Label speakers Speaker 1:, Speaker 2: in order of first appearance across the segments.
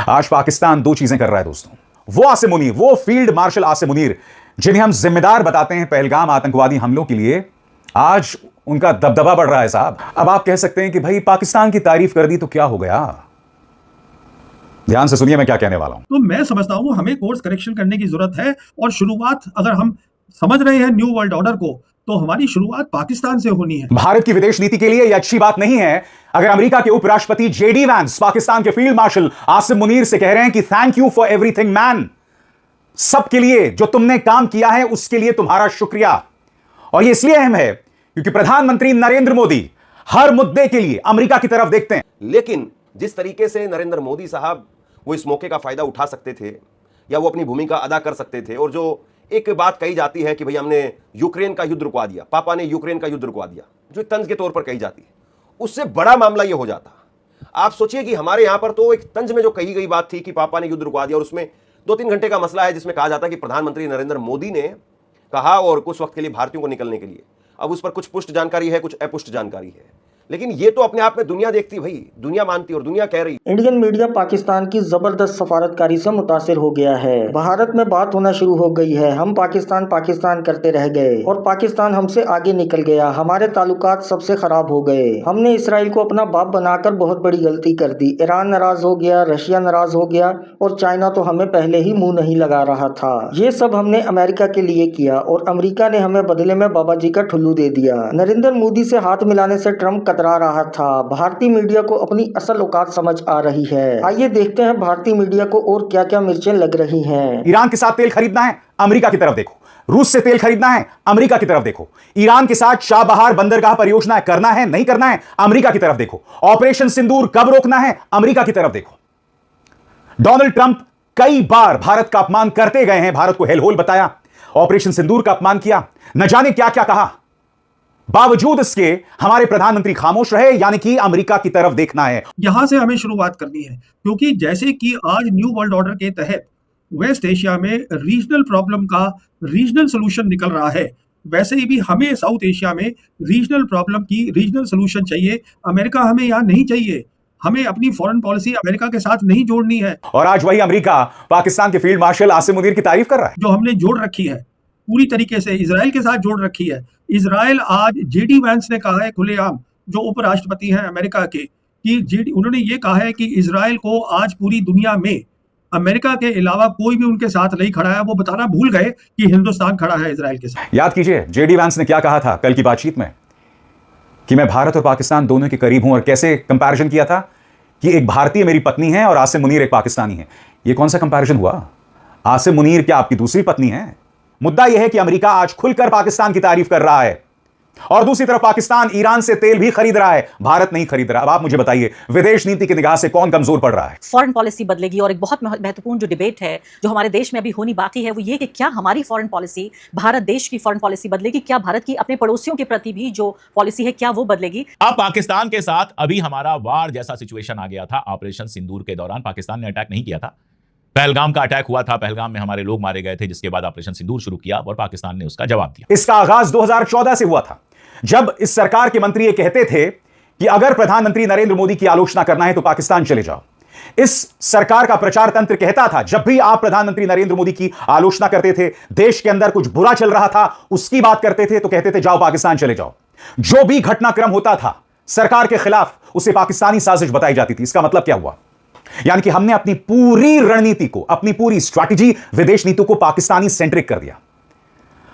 Speaker 1: आज पाकिस्तान दो चीजें कर रहा है दोस्तों। वो आसिम मुनीर, वो फील्ड मार्शल आसिम मुनीर जिन्हें हम जिम्मेदार बताते हैं पहलगाम आतंकवादी हमलों के लिए, आज उनका दबदबा बढ़ रहा है साहब। अब आप कह सकते हैं कि भाई पाकिस्तान की तारीफ कर दी तो क्या हो गया। ध्यान से सुनिए मैं क्या कहने वाला हूं।
Speaker 2: तो मैं समझता हूं हमें कोर्स करेक्शन करने की जरूरत है, और शुरुआत अगर हम समझ रहे हैं न्यू वर्ल्ड ऑर्डर को, तो हमारी शुरुआत पाकिस्तान से होनी है।
Speaker 1: भारत की विदेश नीति के लिए यह अच्छी बात नहीं है अगर अमेरिका के उपराष्ट्रपति जेडी वैंस पाकिस्तान के फील्ड मार्शल आसिम मुनीर से कह रहे हैं कि thank you for everything man, सबके लिए जो तुमने काम किया है उसके लिए तुम्हारा शुक्रिया। और यह इसलिए अहम है क्योंकि प्रधानमंत्री नरेंद्र मोदी हर मुद्दे के लिए अमेरिका की तरफ देखते हैं।
Speaker 3: लेकिन जिस तरीके से नरेंद्र मोदी साहब वो इस मौके का फायदा उठा सकते थे या वो अपनी भूमिका अदा कर सकते थे, और जो एक बात कही जाती है कि भाई हमने यूक्रेन का युद्ध रुकवा दिया, पापा ने यूक्रेन का युद्ध रुकवा दिया, जो तंज के तौर पर कही जाती है, उससे बड़ा मामला यह हो जाता। आप सोचिए कि हमारे यहां पर तो एक तंज में जो कही गई बात थी कि पापा ने युद्ध रुकवा दिया, और उसमें 2-3 घंटे का मसला है जिसमें कहा जाता है कि प्रधानमंत्री नरेंद्र मोदी ने कहा और कुछ वक्त के लिए भारतीयों को निकलने के लिए। अब उस पर कुछ पुष्ट जानकारी है, कुछ अपुष्ट जानकारी है, लेकिन ये तो अपने आप में दुनिया देखती, भाई दुनिया मानती और दुनिया कह रही।
Speaker 4: इंडियन मीडिया पाकिस्तान की जबरदस्त सफारतकारी से मुतासिर हो गया है। भारत में बात होना शुरू हो गई है, हम पाकिस्तान पाकिस्तान करते रह गए और पाकिस्तान हमसे आगे निकल गया, हमारे ताल्लुकात सबसे खराब हो गए। हमने इसराइल को अपना बाप बनाकर बहुत बड़ी गलती कर दी। ईरान नाराज हो गया, रशिया नाराज हो गया, और चाइना तो हमें पहले ही मुंह नहीं लगा रहा था। ये सब हमने अमेरिका के लिए किया और अमेरिका ने हमें बदले में बाबा जी का ठुल्लू दे दिया। नरेंद्र मोदी से हाथ मिलाने से ट्रंप कतरा रहा था। भारतीय मीडिया को अपनी असल औकात समझ आ रही है। आइए देखते हैं भारतीय मीडिया को और क्या क्या मिर्चें लग रही हैं।
Speaker 1: ईरान के साथ तेल खरीदना है, अमेरिका की तरफ देखो। रूस से तेल खरीदना है, अमेरिका की तरफ देखो। ईरान के साथ चाबहार बंदरगाह परियोजना करना है, नहीं करना है, अमेरिका की तरफ देखो। ऑपरेशन सिंदूर कब रोकना है, अमेरिका की तरफ देखो। डोनाल्ड ट्रंप कई बार भारत का अपमान करते गए हैं, भारत को हेलहोल बताया, ऑपरेशन सिंदूर का अपमान किया, न जाने क्या क्या कहा। बावजूद इसके हमारे प्रधानमंत्री खामोश रहे, यानी कि अमेरिका की तरफ देखना है।
Speaker 2: यहां से हमें शुरुआत करनी है, क्योंकि जैसे कि आज न्यू वर्ल्ड ऑर्डर के तहत वेस्ट एशिया में रीजनल प्रॉब्लम का रीजनल सोल्यूशन निकल रहा है, वैसे ही भी हमें साउथ एशिया में रीजनल प्रॉब्लम की रीजनल सोल्यूशन चाहिए। अमेरिका हमें यहां नहीं चाहिए, हमें अपनी फॉरेन पॉलिसी अमेरिका के साथ नहीं जोड़नी है।
Speaker 1: और आज वही अमेरिका पाकिस्तान के फील्ड मार्शल आसिम मुनीर की तारीफ कर रहा है।
Speaker 2: जो हमने जोड़ रखी है पूरी तरीके से इजराइल के साथ जोड़ रखी है। इजराइल आज जेडी वैंस ने कहा है खुलेआम, जो उपराष्ट्रपति हैं अमेरिका के, कि उन्होंने ये कहा है कि इजराइल को आज पूरी दुनिया में अमेरिका के अलावा कोई भी उनके साथ नहीं खड़ा है। वो बताना भूल गए कि हिंदुस्तान खड़ा है इजराइल के साथ।
Speaker 1: याद कीजिए जेडी वैंस ने क्या कहा था कल की बातचीत में, कि मैं भारत और पाकिस्तान दोनों के करीब हूं, और कैसे कंपैरिजन किया था कि एक भारतीय मेरी पत्नी है और आसिम मुनीर एक पाकिस्तानी है। यह कौन सा कंपैरिजन हुआ? आसिम मुनीर क्या आपकी दूसरी पत्नी है? मुद्दा यह है कि अमेरिका आज खुलकर पाकिस्तान की तारीफ कर रहा है, और दूसरी तरफ पाकिस्तान ईरान से तेल भी खरीद रहा है, भारत नहीं खरीद रहा। अब आप मुझे बताइए विदेश नीति की निगाह से कौन कमजोर पड़ रहा है?
Speaker 5: फॉरेन पॉलिसी बदलेगी, और एक बहुत महत्वपूर्ण जो डिबेट है जो हमारे देश में अभी होनी बाकी है वो ये कि क्या हमारी फॉरेन पॉलिसी, भारत देश की फॉरेन पॉलिसी बदलेगी? क्या भारत की अपने पड़ोसियों के प्रति भी जो पॉलिसी है क्या वो बदलेगी?
Speaker 6: अब पाकिस्तान के साथ अभी हमारा वार जैसा सिचुएशन आ गया था। ऑपरेशन सिंदूर के दौरान पाकिस्तान ने अटैक नहीं किया था, पहलगाम का अटैक हुआ था, पहलगाम में हमारे लोग मारे गए थे, जिसके बाद ऑपरेशन सिंदूर शुरू किया और पाकिस्तान ने उसका जवाब दिया।
Speaker 1: इसका आगाज 2014 से हुआ था, जब इस सरकार के मंत्री ये कहते थे कि अगर प्रधानमंत्री नरेंद्र मोदी की आलोचना करना है तो पाकिस्तान चले जाओ। इस सरकार का प्रचार तंत्र कहता था जब भी आप प्रधानमंत्री नरेंद्र मोदी की आलोचना करते थे, देश के अंदर कुछ बुरा चल रहा था, उसकी बात करते थे, तो कहते थे जाओ पाकिस्तान चले जाओ। जो भी घटनाक्रम होता था सरकार के खिलाफ, उसे पाकिस्तानी साजिश बताई जाती थी। इसका मतलब क्या हुआ? यानी कि हमने अपनी पूरी रणनीति को, अपनी पूरी स्ट्रैटेजी, विदेश नीति को पाकिस्तानी सेंट्रिक कर दिया।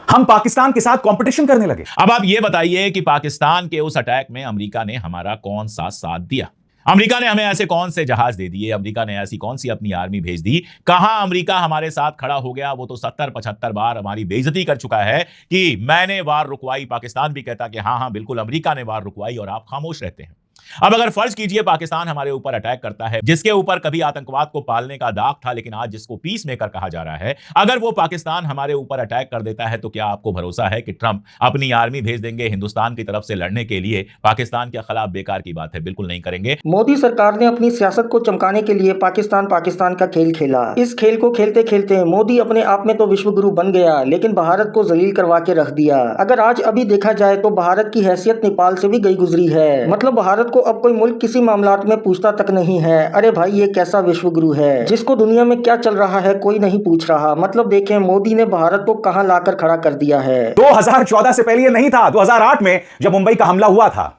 Speaker 1: हम पाकिस्तान के साथ कंपटीशन करने लगे।
Speaker 6: अब आप ये बताइए कि पाकिस्तान के उस अटैक में अमेरिका ने हमारा कौन सा साथ दिया? अमेरिका ने हमें ऐसे कौन से जहाज दे दिए? अमेरिका ने ऐसी कौन सी अपनी आर्मी भेज दी? कहां अमेरिका हमारे साथ खड़ा हो गया? वो तो 70-75 बार हमारी बेइज्जती कर चुका है कि मैंने वार रुकवाई। पाकिस्तान भी कहता कि हाँ हाँ बिल्कुल अमेरिका ने वार रुकवाई, और आप खामोश रहते हैं। अब अगर फर्ज कीजिए पाकिस्तान हमारे ऊपर अटैक करता है, जिसके ऊपर कभी आतंकवाद को पालने का दाग था, लेकिन आज जिसको पीस मेकर कहा जा रहा है, अगर वो पाकिस्तान हमारे ऊपर अटैक कर देता है, तो क्या आपको भरोसा है कि ट्रंप अपनी आर्मी भेज देंगे हिंदुस्तान की तरफ से लड़ने के लिए? पाकिस्तान के खिलाफ बेकार की बात है, बिल्कुल नहीं करेंगे।
Speaker 4: मोदी सरकार ने अपनी सियासत को चमकाने के लिए पाकिस्तान पाकिस्तान का खेल खेला। इस खेल को खेलते खेलते मोदी अपने आप में तो विश्व गुरु बन गया, लेकिन भारत को जलील करवा के रख दिया। अगर आज अभी देखा जाए तो भारत की हैसियत नेपाल से भी गई गुजरी है। मतलब भारत भारत को अब कोई मुल्क किसी मामलात में पूछता तक नहीं है। अरे भाई ये कैसा विश्व गुरु है जिसको दुनिया में क्या चल रहा है कोई नहीं पूछ रहा। मतलब देखें मोदी ने भारत को कहां लाकर खड़ा कर दिया है।
Speaker 1: 2014 से पहले ये नहीं था। 2008 में जब मुंबई का हमला हुआ था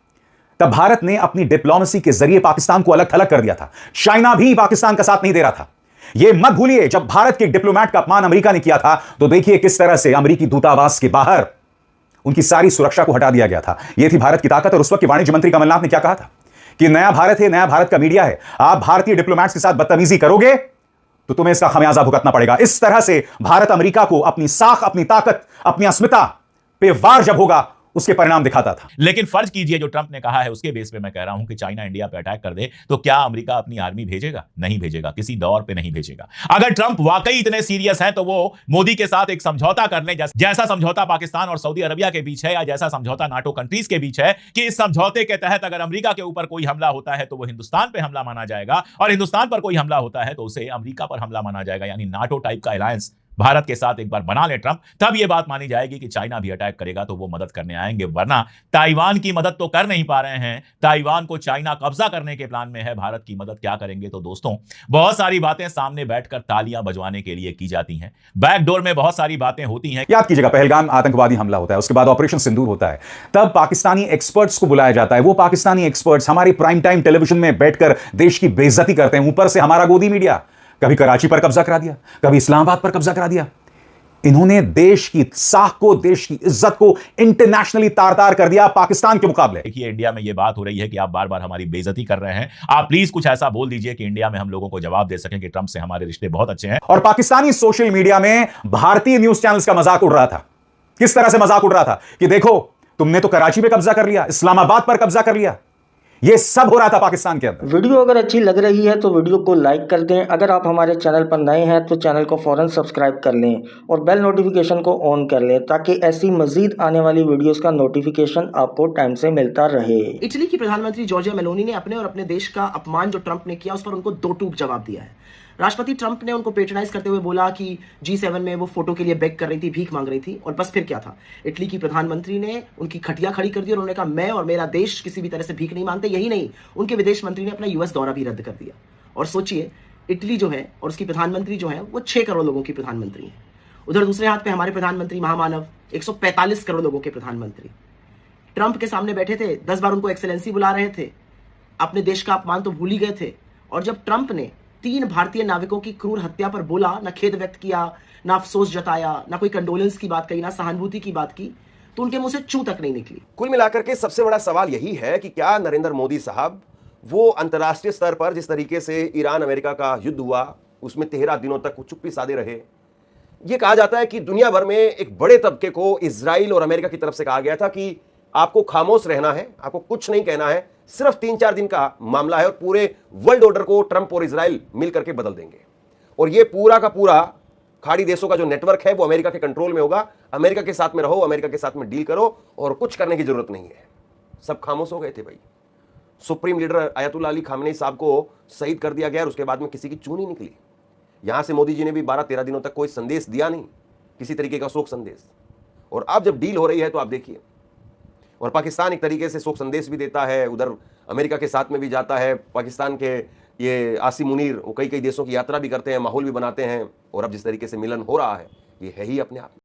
Speaker 1: तब भारत ने अपनी डिप्लोमेसी के जरिए पाकिस्तान को अलग थलग कर दिया था। चाइना भी पाकिस्तान का साथ नहीं दे रहा था। यह मत भूलिए, जब भारत के डिप्लोमेट का अपमान अमेरिका ने किया था तो देखिए किस तरह से अमेरिकी दूतावास के बाहर उनकी सारी सुरक्षा को हटा दिया गया था। यह थी भारत की ताकत। और उस वक्त के वाणिज्य मंत्री कमलनाथ ने क्या कहा था कि नया भारत है, नया भारत का मीडिया है, आप भारतीय डिप्लोमेट्स के साथ बदतमीजी करोगे तो तुम्हें इसका खमियाजा भुगतना पड़ेगा। इस तरह से भारत अमेरिका को अपनी साख, अपनी ताकत, अपनी अस्मिता पे वार जब होगा उसके परिणाम दिखाता था।
Speaker 6: लेकिन फर्ज कीजिए जो ट्रंप ने कहा है उसके बेस पे मैं कह रहा हूं कि चाइना इंडिया पे अटैक कर दे तो क्या अमेरिका अपनी आर्मी भेजेगा? नहीं भेजेगा, किसी दौर पे नहीं भेजेगा। अगर ट्रंप वाकई इतने सीरियस हैं तो वो मोदी के साथ एक समझौता कर ले, जैसा समझौता पाकिस्तान और सऊदी अरबिया के बीच है या जैसा समझौता नाटो कंट्रीज के बीच है कि इस समझौते के तहत अगर अमेरिका के ऊपर कोई हमला होता है तो वो हिंदुस्तान पे हमला माना जाएगा और हिंदुस्तान पर कोई हमला होता है तो उसे अमेरिका पर हमला माना जाएगा। यानी नाटो टाइप का अलायंस भारत के साथ एक बार बना ले ट्रंप, तब यह बात मानी जाएगी कि चाइना भी अटैक करेगा तो वो मदद करने आएंगे। वरना ताइवान की मदद तो कर नहीं पा रहे हैं, ताइवान को चाइना कब्जा करने के प्लान में है, भारत की मदद क्या करेंगे? तो दोस्तों बहुत सारी बातें सामने बैठकर तालियां बजवाने के लिए की जाती हैं, बैकडोर में बहुत सारी बातें होती हैं।
Speaker 1: याद कीजिएगा पहलगाम आतंकवादी हमला होता है, उसके बाद ऑपरेशन सिंदूर होता है, तब पाकिस्तानी एक्सपर्ट्स को बुलाया जाता है। वो पाकिस्तानी एक्सपर्ट्स हमारी प्राइम टाइम टेलीविजन में बैठकर देश की बेइज्जती करते हैं। ऊपर से हमारा गोदी मीडिया कभी कराची पर कब्जा करा दिया, कभी इस्लामाबाद पर कब्जा करा दिया। इन्होंने देश की साख को, देश की इज्जत को इंटरनेशनली तार-तार कर दिया पाकिस्तान के मुकाबले।
Speaker 6: देखिए इंडिया में यह बात हो रही है कि आप बार-बार हमारी बेइज्जती कर रहे हैं, आप प्लीज कुछ ऐसा बोल दीजिए कि इंडिया में हम लोगों को जवाब दे सकें कि ट्रंप से हमारे रिश्ते बहुत अच्छे हैं।
Speaker 1: और पाकिस्तानी सोशल मीडिया में भारतीय न्यूज चैनल्स का मजाक उड़ रहा था। किस तरह से मजाक उड़ रहा था कि देखो तुमने तो कराची पे कब्जा कर लिया, इस्लामाबाद पर कब्जा कर लिया। यह सब हो रहा था पाकिस्तान के अंदर।
Speaker 4: वीडियो अगर अच्छी लग रही है तो वीडियो को लाइक कर दें। अगर आप हमारे चैनल पर नए हैं तो चैनल को फौरन सब्सक्राइब कर लें और बेल नोटिफिकेशन को ऑन कर लें ताकि ऐसी मजीद आने वाली वीडियोस का नोटिफिकेशन आपको टाइम से मिलता रहे।
Speaker 7: इटली की प्रधानमंत्री जॉर्जिया मेलोनी ने अपने और अपने देश का अपमान जो ट्रंप ने किया उस पर उनको दो टूक जवाब दिया है। राष्ट्रपति ट्रंप ने उनको पेट्रोनाइज करते हुए बोला कि G7 में वो फोटो के लिए बेग कर रही थी, भीख मांग रही थी, और बस फिर क्या था, इटली की प्रधानमंत्री ने उनकी खटिया खड़ी कर दी और उन्होंने कहा मैं और मेरा देश किसी भी तरह से भीख नहीं मांगते। यही नहीं, उनके विदेश मंत्री ने अपना US दौरा भी रद्द कर दिया। और सोचिए इटली जो है और उसकी प्रधानमंत्री जो है वो 6 करोड़ लोगों की प्रधानमंत्री है। उधर दूसरे हाथ पे हमारे प्रधानमंत्री महामानव 145 करोड़ लोगों के प्रधानमंत्री ट्रंप के सामने बैठे थे, 10 बार उनको एक्सेलेंसी बुला रहे थे, अपने देश का अपमान तो भूल ही गए थे। और जब ट्रंप ने 3 भारतीय नाविकों की क्रूर हत्या पर बोला, ना खेद व्यक्त किया, ना अफसोस जताया, ना कोई कंडोलेंस की बात कही, ना सहानुभूति की बात की, तो उनके मुंह से चू तक नहीं निकली।
Speaker 3: कुल मिलाकर के सबसे बड़ा सवाल यही है कि क्या नरेंद्र मोदी साहब वो अंतर्राष्ट्रीय स्तर पर जिस तरीके से ईरान अमेरिका का युद्ध हुआ उसमें 13 दिनों तक चुप्पी साधे रहे। यह कहा जाता है कि दुनिया भर में एक बड़े तबके को इजराइल और अमेरिका की तरफ से कहा गया था कि आपको खामोश रहना है, आपको कुछ नहीं कहना है, सिर्फ 3-4 दिन का मामला है और पूरे वर्ल्ड ऑर्डर को ट्रंप और इजराइल मिलकर के बदल देंगे। और यह पूरा का पूरा खाड़ी देशों का जो नेटवर्क है वो अमेरिका के कंट्रोल में होगा। अमेरिका के साथ में रहो, अमेरिका के साथ में डील करो और कुछ करने की जरूरत नहीं है। सब खामोश हो गए थे भाई। सुप्रीम लीडर अयतुल्ला अली खामनेई साहब को शहीद कर दिया गया और उसके बाद में किसी की चू नहीं निकली। यहां से मोदी जी ने भी 12-13 दिनों तक कोई संदेश दिया नहीं, किसी तरीके का शोक संदेश। और अब जब डील हो रही है तो आप देखिए, और पाकिस्तान एक तरीके से शोक संदेश भी देता है, उधर अमेरिका के साथ में भी जाता है। पाकिस्तान के ये आसिम मुनीर वो कई देशों की यात्रा भी करते हैं, माहौल भी बनाते हैं। और अब जिस तरीके से मिलन हो रहा है ये है ही अपने आप में